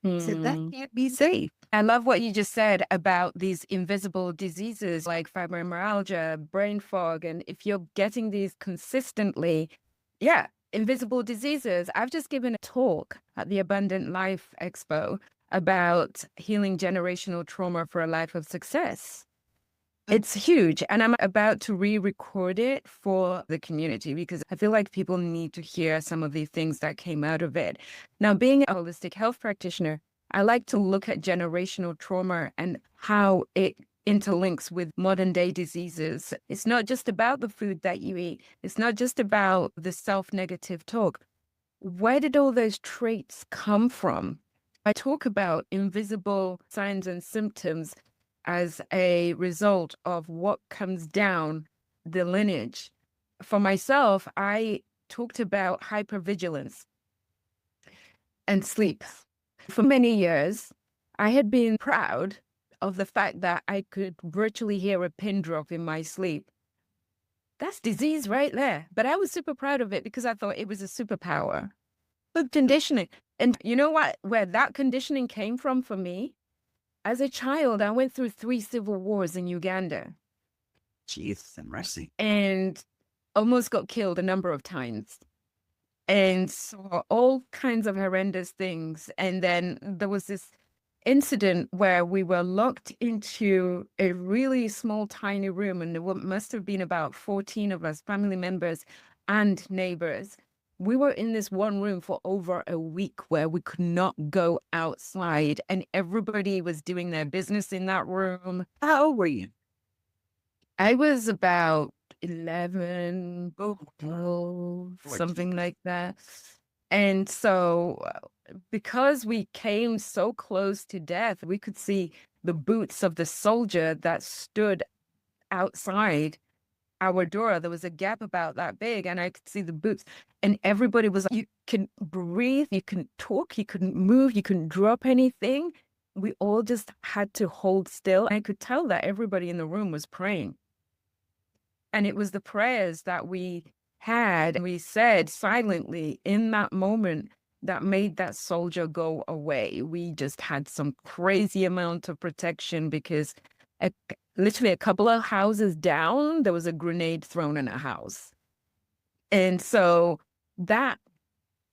I said, that can't be safe. I love what you just said about these invisible diseases like fibromyalgia, brain fog. And if you're getting these consistently, yeah, invisible diseases. I've just given a talk at the Abundant Life Expo about healing generational trauma for a life of success. It's huge. And I'm about to re-record it for the community because I feel like people need to hear some of these things that came out of it. Now, being a holistic health practitioner, I like to look at generational trauma and how it interlinks with modern day diseases. It's not just about the food that you eat. It's not just about the self-negative talk. Where did all those traits come from? I talk about invisible signs and symptoms as a result of what comes down the lineage. For myself, I talked about hypervigilance and sleep. For many years, I had been proud of the fact that I could virtually hear a pin drop in my sleep. That's disease right there. But I was super proud of it because I thought it was a superpower. But conditioning. And you know what? Where that conditioning came from for me? As a child, I went through 3 civil wars in Uganda. Jesus and mercy. And almost got killed a number of times. And saw all kinds of horrendous things. And then there was this incident where we were locked into a really small, tiny room. And there must have been about 14 of us, family members and neighbors. We were in this one room for over a week where we could not go outside and everybody was doing their business in that room. How old were you? I was about 11, 12, something like that. And so because we came so close to death, we could see the boots of the soldier that stood outside our door. There was a gap about that big and I could see the boots and everybody was like, you can breathe, you can talk, you couldn't move, you couldn't drop anything. We all just had to hold still. I could tell that everybody in the room was praying. And it was the prayers that we had and we said silently in that moment that made that soldier go away. We just had some crazy amount of protection because literally a couple of houses down, there was a grenade thrown in a house. And so that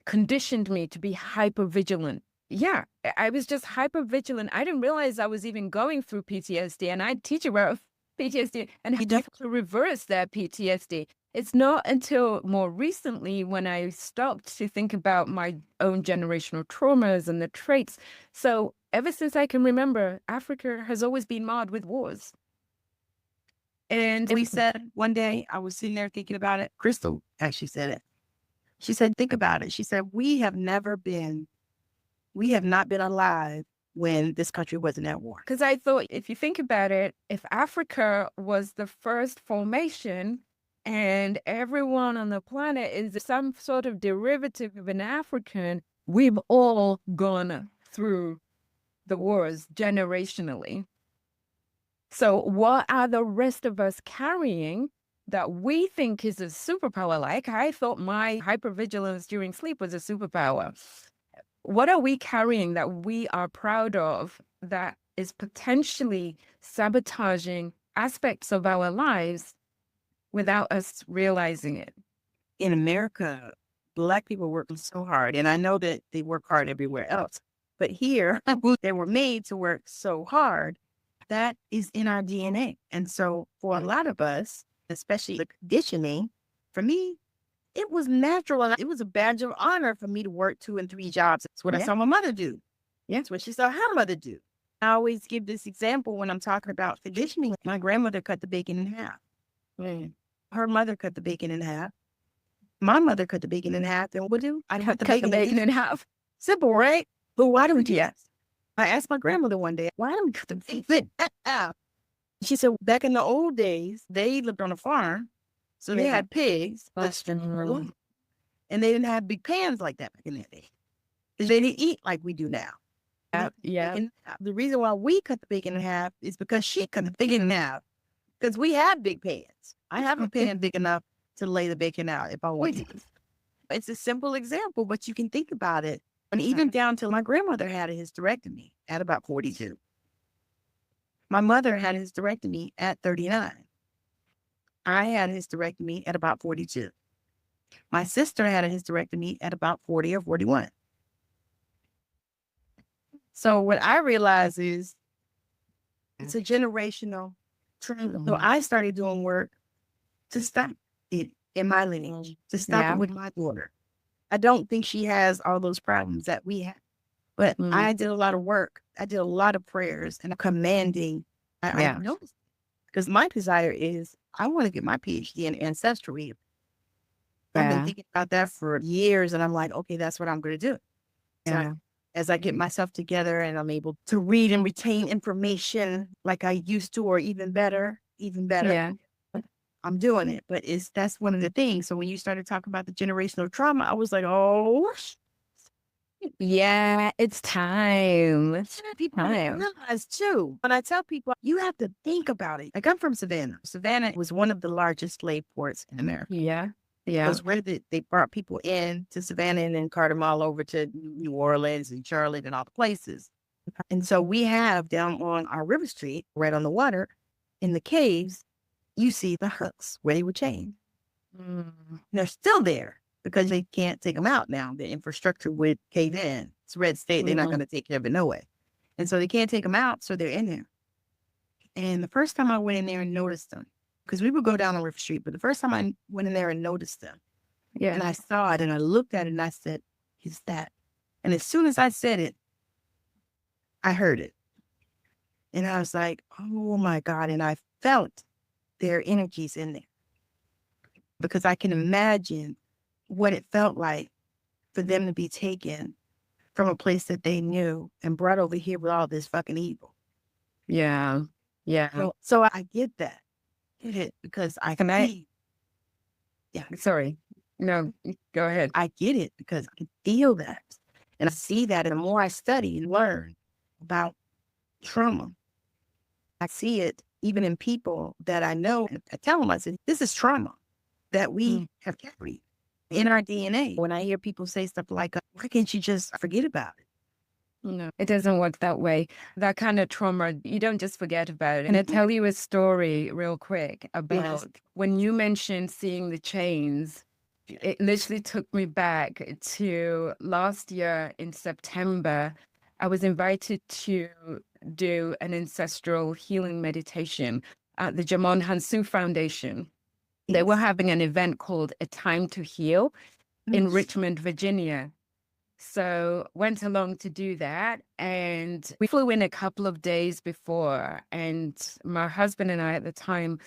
conditioned me to be hyper vigilant. Yeah, I was just hyper vigilant. I didn't realize I was even going through PTSD, and I'd teach about PTSD and how to reverse that PTSD. It's not until more recently when I stopped to think about my own generational traumas and the traits. So ever since I can remember, Africa has always been marred with wars. And we said one day, I was sitting there thinking about it. Crystal actually said it. She said, think about it. She said, we have not been alive when this country wasn't at war. Because I thought, if you think about it, if Africa was the first formation and everyone on the planet is some sort of derivative of an African, we've all gone through the wars generationally. So what are the rest of us carrying that we think is a superpower? Like I thought my hypervigilance during sleep was a superpower. What are we carrying that we are proud of that is potentially sabotaging aspects of our lives without us realizing it? In America, Black people work so hard, and I know that they work hard everywhere else, but here they were made to work so hard. That is in our DNA. And so for a lot of us, especially the conditioning, for me, it was natural. And it was a badge of honor for me to work 2 and 3 jobs. It's what I saw my mother do. Yeah. It's what she saw her mother do. I always give this example when I'm talking about conditioning. My grandmother cut the bacon in half. Her mother cut the bacon in half. My mother cut the bacon in half. And what do? I cut the bacon in half. Simple, right? But why do we do that? I asked my grandmother one day, why do we cut the bacon in half? She said, back in the old days, they lived on a farm. So they had pigs. And they didn't have big pans like that back in that day. They didn't eat like we do now. And the reason why we cut the bacon in half is because she cut the bacon in half. Because we have big pans. I have a pan big enough to lay the bacon out if I want to. It's a simple example, but you can think about it. And even down to my grandmother had a hysterectomy at about 42. My mother had a hysterectomy at 39. I had a hysterectomy at about 42. My sister had a hysterectomy at about 40 or 41. So what I realize is it's a generational trauma. So I started doing work to stop it in my lineage, to stop it with my daughter. I don't think she has all those problems that we have, but I did a lot of work. I did a lot of prayers and commanding. I noticed because my desire is I want to get my PhD in Ancestral. I've been thinking about that for years, and I'm like, okay, that's what I'm going to do. So as I get myself together and I'm able to read and retain information like I used to, or even better, I'm doing it. But that's one of the things. So when you started talking about the generational trauma, I was like, oh, yeah, it's time. People realize too. When I tell people, you have to think about it. Like I'm from Savannah. Savannah was one of the largest slave ports in America. Yeah. It was where they brought people in to Savannah and then carted them all over to New Orleans and Charlotte and all the places. And so we have down on our River Street, right on the water, in the caves, you see the hooks where they were chained. They're still there because they can't take them out now. The infrastructure would cave in. It's red state. They're not going to take care of it no way. And so they can't take them out. So they're in there. And the first time I went in there and noticed them, because we would go down on River Street, but the first time I went in there and noticed them, and I saw it and I looked at it and I said, is that? And as soon as I said it, I heard it. And I was like, oh my God. And I felt their energies in there because I can imagine what it felt like for them to be taken from a place that they knew and brought over here with all this fucking evil. Yeah. So I get that. Get it because I can. Sorry. No, go ahead. I get it because I can feel that. And I see that. And the more I study and learn about trauma, I see it even in people that I know. I tell them, I said, this is trauma that we have carried in our DNA. When I hear people say stuff like, why can't you just forget about it? No, it doesn't work that way. That kind of trauma, you don't just forget about it. And I'll tell you a story real quick about when you mentioned seeing the chains. It literally took me back to last year in September. I was invited to do an ancestral healing meditation at the Jamon Hansu Foundation. They were having an event called A Time to Heal in Richmond, Virginia. So went along to do that. And we flew in a couple of days before. And my husband and I at the time,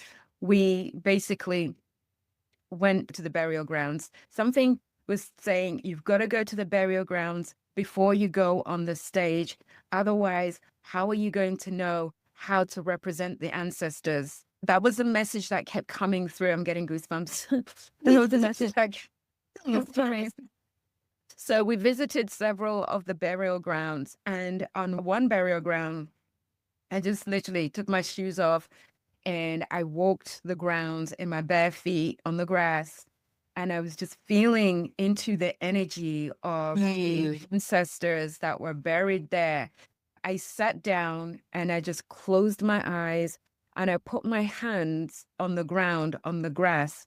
we basically went to the burial grounds. Something was saying, you've got to go to the burial grounds before you go on the stage. Otherwise, how are you going to know how to represent the ancestors? That was the message that kept coming through. I'm getting goosebumps. That was the message that kept coming. So we visited several of the burial grounds, and on one burial ground, I just literally took my shoes off and I walked the grounds in my bare feet on the grass. And I was just feeling into the energy of the ancestors that were buried there. I sat down and I just closed my eyes and I put my hands on the ground, on the grass,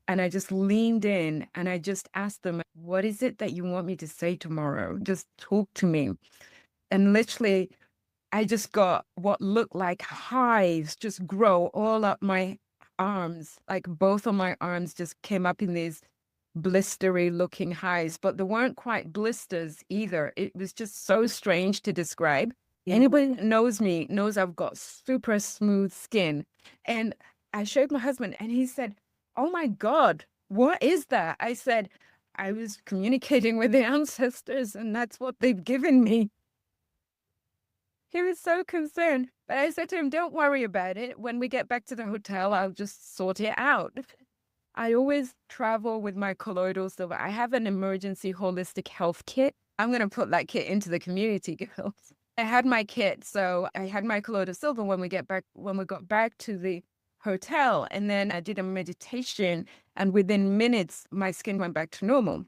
and I just leaned in and I just asked them, what is it that you want me to say tomorrow? Just talk to me. And literally, I just got what looked like hives just grow all up my arms. Like both of my arms just came up in these blistery looking hives, but they weren't quite blisters either. It was just so strange to describe. Anybody that knows me knows I've got super smooth skin. And I showed my husband and he said, oh my God, what is that? I said, I was communicating with the ancestors and that's what they've given me. He was so concerned, but I said to him, don't worry about it. When we get back to the hotel, I'll just sort it out. I always travel with my colloidal silver. I have an emergency holistic health kit. I'm going to put that kit into the community, girls. I had my kit, so I had my colloidal silver when we got back to the hotel, and then I did a meditation, and within minutes, my skin went back to normal.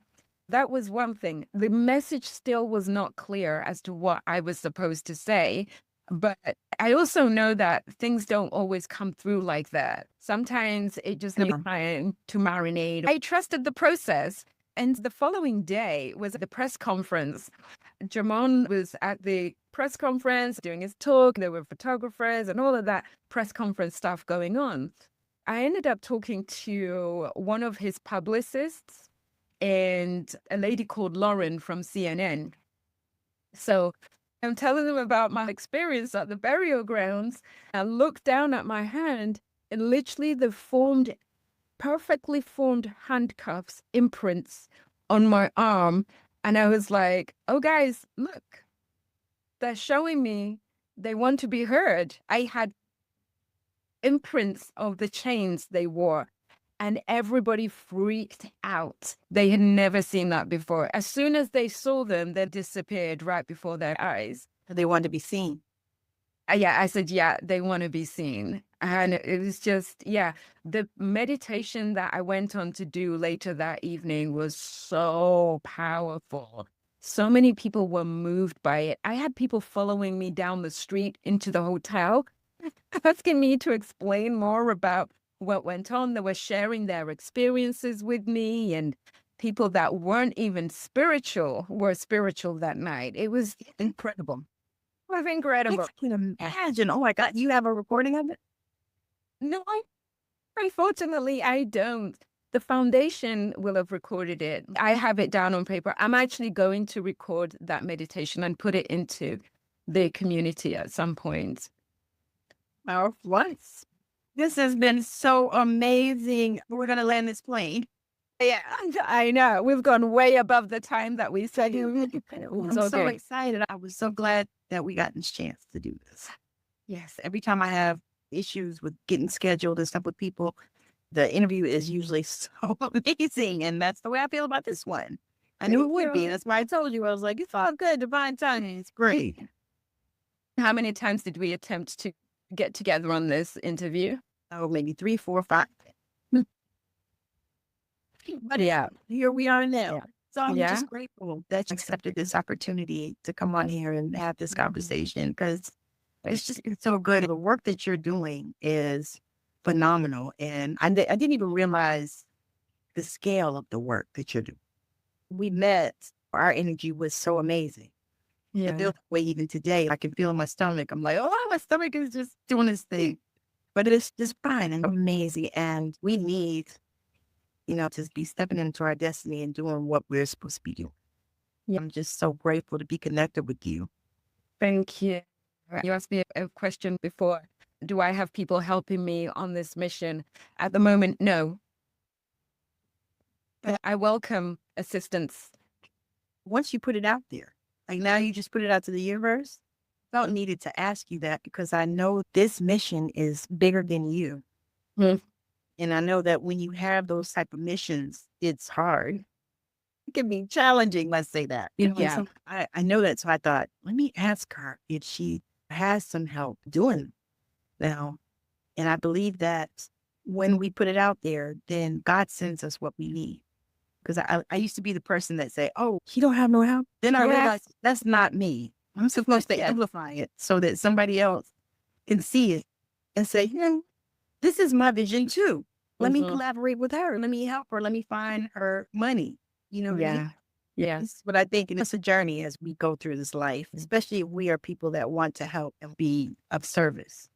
That was one thing. The message still was not clear as to what I was supposed to say. But I also know that things don't always come through like that. Sometimes it just needs time to marinate. I trusted the process. And the following day was the press conference. Jamon was at the press conference doing his talk. There were photographers and all of that press conference stuff going on. I ended up talking to one of his publicists and a lady called Lauren from CNN. So I'm telling them about my experience at the burial grounds. I looked down at my hand and literally the perfectly formed handcuffs, imprints on my arm. And I was like, oh guys, look, they're showing me they want to be heard. I had imprints of the chains they wore. And everybody freaked out. They had never seen that before. As soon as they saw them, they disappeared right before their eyes. They wanted to be seen. Yeah, I said, yeah, they want to be seen. And it was just, yeah, the meditation that I went on to do later that evening was so powerful. So many people were moved by it. I had people following me down the street into the hotel, asking me to explain more about what went on. They were sharing their experiences with me, and people that weren't even spiritual were spiritual that night. It was incredible. It was incredible. I can imagine. Oh my God, you have a recording of it? No, unfortunately, I don't. The foundation will have recorded it. I have it down on paper. I'm actually going to record that meditation and put it into the community at some point. Our flights. This has been so amazing. We're going to land this plane. Yeah, I know. We've gone way above the time that we said. I'm so excited. I was so glad that we got this chance to do this. Yes, every time I have issues with getting scheduled and stuff with people, the interview is usually so amazing. And that's the way I feel about this one. I knew it would be. That's why I told you. I was like, it's all good. Divine timing. It's great. How many times did we attempt to get together on this interview? Oh, maybe 3, 4, 5. But yeah, here we are now. Yeah. So I'm just grateful that you accepted this opportunity to come on here and have this conversation, because it's so good. The work that you're doing is phenomenal. And I didn't even realize the scale of the work that you're doing. We met, our energy was so amazing. Yeah. I feel that way even today. I can feel in my stomach. I'm like, oh, my stomach is just doing this thing. But it's just fine and amazing. And we need, to be stepping into our destiny and doing what we're supposed to be doing. Yeah. I'm just so grateful to be connected with you. Thank you. You asked me a question before. Do I have people helping me on this mission? At the moment, no. But I welcome assistance. Once you put it out there, Like now you just put it out to the universe. Felt needed to ask you that because I know this mission is bigger than you. Mm. And I know that when you have those type of missions, it's hard. It can be challenging, let's say that. You know, and Yeah. so I know that. So I thought, let me ask her if she has some help doing it now. And I believe that when we put it out there, then God sends us what we need. Because I used to be the person that say, oh, he don't have no help. Then I realized that's not me. I'm supposed to amplify it so that somebody else can see it and say, yeah, this is my vision too. Let me collaborate with her. Let me help her. Let me find her money. You know what I mean? Yeah. This is what I think. And it's a journey as we go through this life, especially if we are people that want to help and be of service.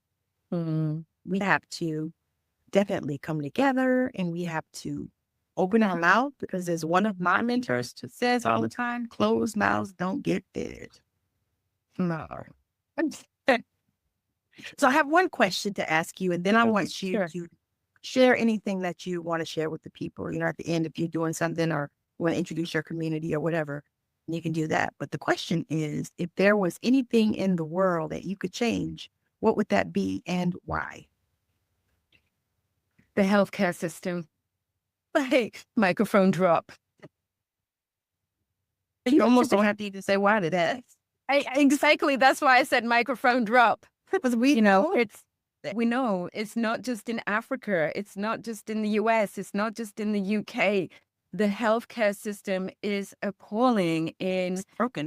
We have to definitely come together and we have to open our mouth because as one of my mentors says all the time, closed mouths don't get fed. No. So I have one question to ask you, and then I want you to share anything that you want to share with the people. You know, at the end, if you're doing something or want to introduce your community or whatever, you can do that. But the question is, if there was anything in the world that you could change, what would that be and why? The healthcare system. Like, microphone drop. You almost don't have to even say why to that. Exactly. That's why I said microphone drop. Because we we know it's not just in Africa. It's not just in the US. It's not just in the UK. The healthcare system is appalling in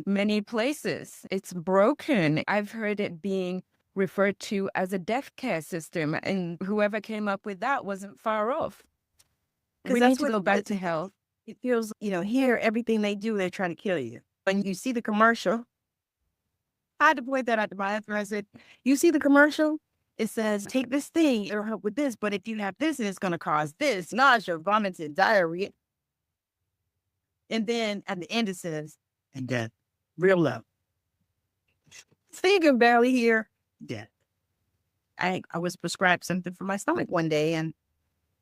many places. It's broken. I've heard it being referred to as a death care system, and whoever came up with that wasn't far off. We need to go back to health. It feels, you know, here, everything they do, they're trying to kill you. When you see the commercial, I had to point that out to my husband. I said, you see the commercial? It says, take this thing, it'll help with this. But if you have this, it's going to cause this, nausea, vomiting, diarrhea. And then at the end, it says, and death, real low. So you can barely hear death. I was prescribed something for my stomach one day, and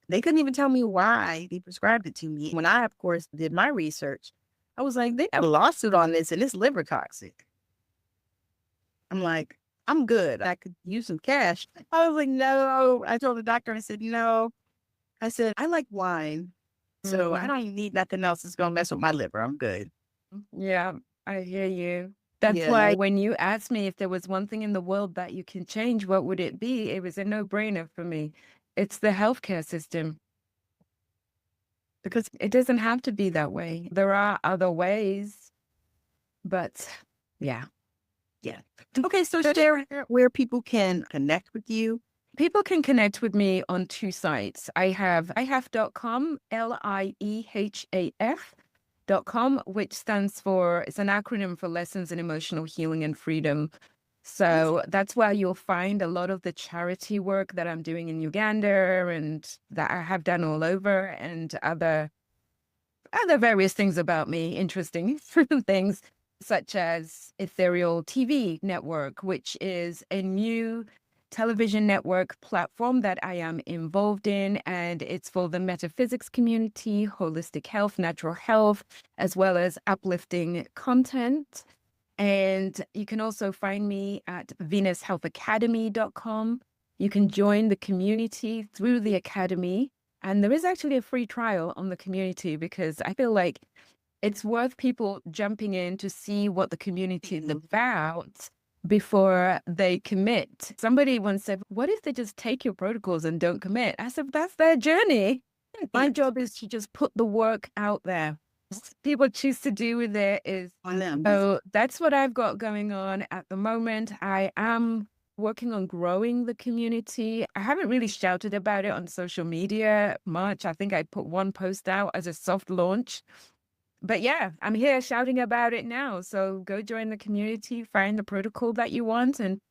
they couldn't even tell me why they prescribed it to me. When I, of course, did my research, I was like, they have a lawsuit on this, and it's liver toxic. I'm like, I'm good. I could use some cash. I was like, no. I told the doctor, I said, no. I said, I like wine. So I don't need nothing else that's going to mess with my liver. I'm good. Yeah, I hear you. That's why when you asked me if there was one thing in the world that you can change, what would it be? It was a no-brainer for me. It's the healthcare system. Because it doesn't have to be that way. There are other ways, but yeah. Yeah. Okay, so share where people can connect with you. People can connect with me on two sites. I have liehaf.com, liehaf.com, which stands for, it's an acronym for Lessons in Emotional Healing and Freedom. So that's where you'll find a lot of the charity work that I'm doing in Uganda and that I have done all over, and other various things about me, interesting things, such as Ethereal TV Network, which is a new television network platform that I am involved in, and it's for the metaphysics community, holistic health, natural health, as well as uplifting content. And you can also find me at venushealthacademy.com. You can join the community through the academy. And there is actually a free trial on the community because I feel like it's worth people jumping in to see what the community is about before they commit. Somebody once said, what if they just take your protocols and don't commit? I said, that's their journey. My job is to just put the work out there. People choose to do with it is on them. So that's what I've got going on at the moment. I am working on growing the community. I haven't really shouted about it on social media much. I think I put one post out as a soft launch. But yeah, I'm here shouting about it now. So go join the community, find the protocol that you want. And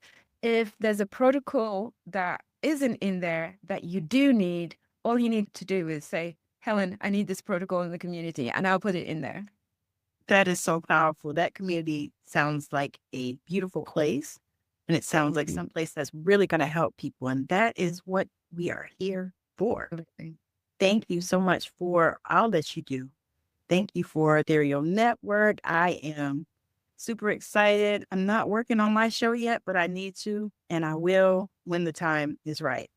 if there's a protocol that isn't in there that you do need, all you need to do is say, Helen, I need this protocol in the community, and I'll put it in there. That is so powerful. That community sounds like a beautiful place. And it sounds like some place that's really going to help people. And that is what we are here for. Thank you so much for all that you do. Thank you for Ethereal Network. I am Super excited. I'm not working on my show yet, but I need to, and I will when the time is right.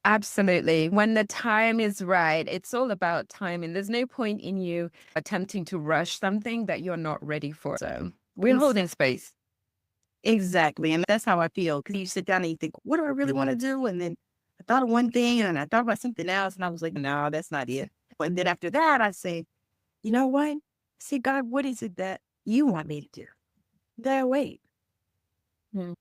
Absolutely. When the time is right, it's all about timing. There's no point in you attempting to rush something that you're not ready for. So we're holding space. Exactly. And that's how I feel. Because you sit down and you think, what do I really want to do? And then I thought of one thing and I thought about something else. And I was like, no, that's not it. And then after that, I say, you know what? See, God, what is it that you want me to do? Then wait.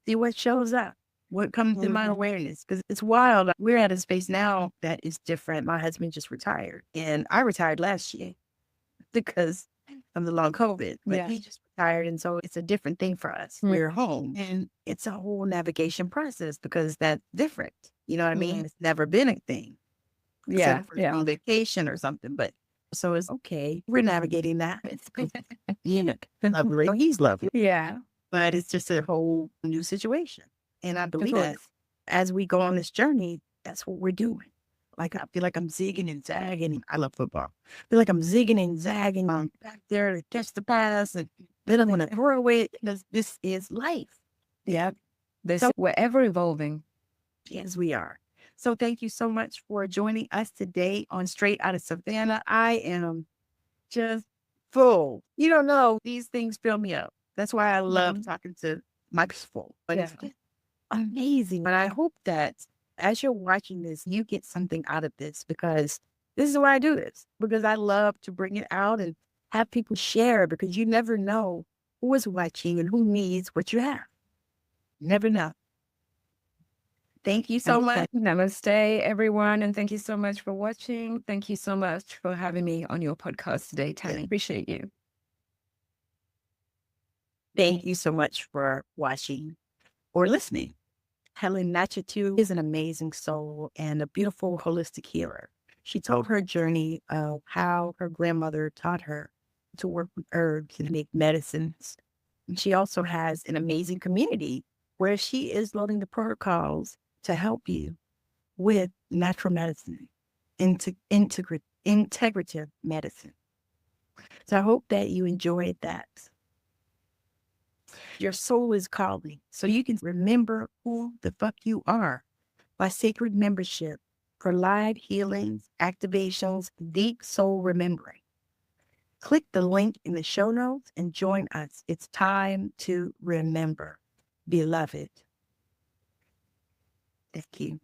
See what shows up. What comes to my awareness? Because it's wild. We're at a space now that is different. My husband just retired. And I retired last year because of the long COVID. But he just retired. And so it's a different thing for us. We're home. And it's a whole navigation process because that's different. You know what I mean? It's never been a thing. Except for on vacation or something. But so it's okay. We're navigating that. It's lovely. He's lovely. Yeah. But it's just a whole new situation. And I believe that as we go on this journey, that's what we're doing. Like, I feel like I'm zigging and zagging. I love football. I feel like I'm zigging and zagging. I'm back there to catch the pass. And then I'm going to throw away because this is life. Yeah. We're ever evolving. Yes, we are. So thank you so much for joining us today on Straight Outta Savannah. I am just full. You don't know, these things fill me up. That's why I love talking to my people. But it's just amazing. And I hope that as you're watching this, you get something out of this because this is why I do this. Because I love to bring it out and have people share because you never know who is watching and who needs what you have. You never know. Thank you so much. Namaste, everyone. And thank you so much for watching. Thank you so much for having me on your podcast today, Tammy. Appreciate you. Thank you so much for watching or listening. Helen Nachintu is an amazing soul and a beautiful holistic healer. She told her journey of how her grandmother taught her to work with herbs and make medicines. And she also has an amazing community where she is loading the protocols to help you with natural medicine, integrative medicine. So I hope that you enjoyed that. Your soul is calling, so you can remember who the fuck you are by sacred membership for live healings, activations, deep soul remembering. Click the link in the show notes and join us. It's time to remember, beloved. Thank you.